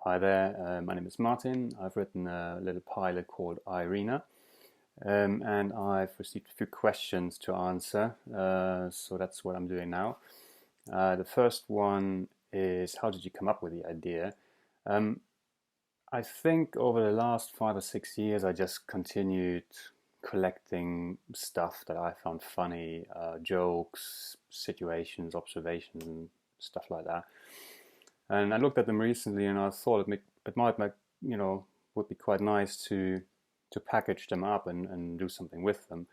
Hi there, my name is Martin. I've written a little pilot called Irena, and I've received a few questions to answer, so that's what I'm doing now. The first one is, how did you come up with the idea? Um, I think over the last 5 or 6 years, I just continued collecting stuff that I found funny, jokes, situations, observations, and stuff like that. And I looked at them recently, and I thought it might make, would be quite nice to package them up and do something with them.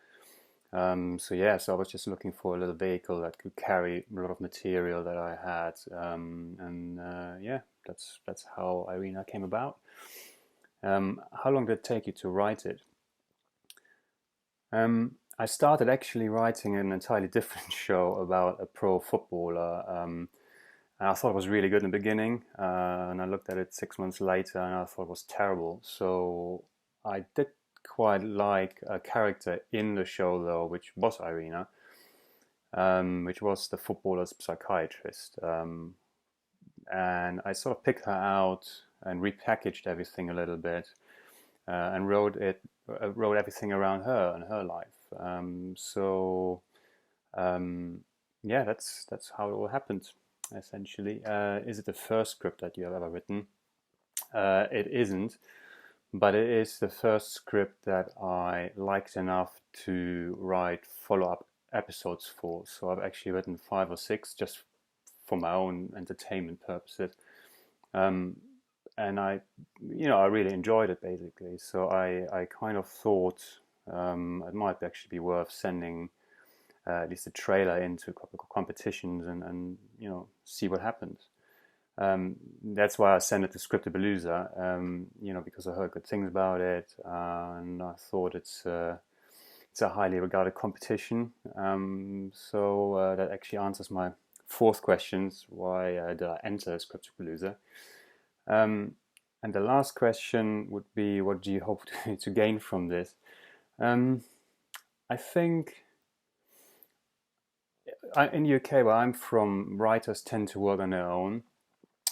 So I was just looking for a little vehicle that could carry a lot of material that I had, that's how Irena came about. How long did it take you to write it? I started actually writing an entirely different show about a pro footballer. And I thought it was really good in the beginning, and I looked at it 6 months later, and I thought it was terrible. So I did quite like a character in the show, though, which was Irena, which was the footballer's psychiatrist. And I sort of picked her out and repackaged everything a little bit, and wrote everything around her and her life. That's how it all happened. Essentially, is it the first script that you have ever written? It isn't, but it is the first script that I liked enough to write follow-up episodes for. So I've actually written 5 or 6 just for my own entertainment purposes. And I really enjoyed it basically. So I kind of thought it might actually be worth sending at least a trailer into competitions and see what happens. That's why I sent it to Scriptapalooza, because I heard good things about it, and I thought it's a highly regarded competition. That actually answers my fourth question: why did I enter Scriptapalooza? And the last question would be, what do you hope to gain from this? I think in the UK, where I'm from, writers tend to work on their own,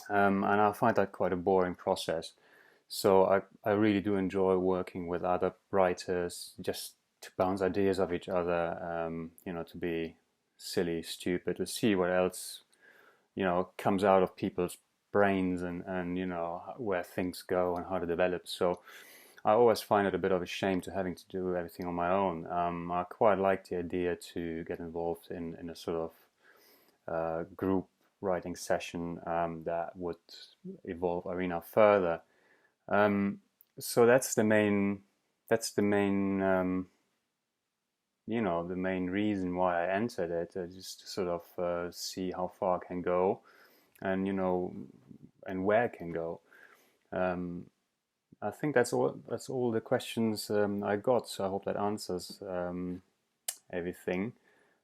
and I find that quite a boring process. So I really do enjoy working with other writers, just to bounce ideas off each other, to be silly, stupid, to see what else, comes out of people's brains and where things go and how to develop. So I always find it a bit of a shame to having to do everything on my own. I quite like the idea to get involved in a sort of group writing session that would evolve Irena further. So that's the main the main reason why I entered it, just to sort of see how far I can go, and and where I can go. I think that's all the questions I got. So I hope that answers everything.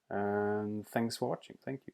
And thanks for watching. Thank you.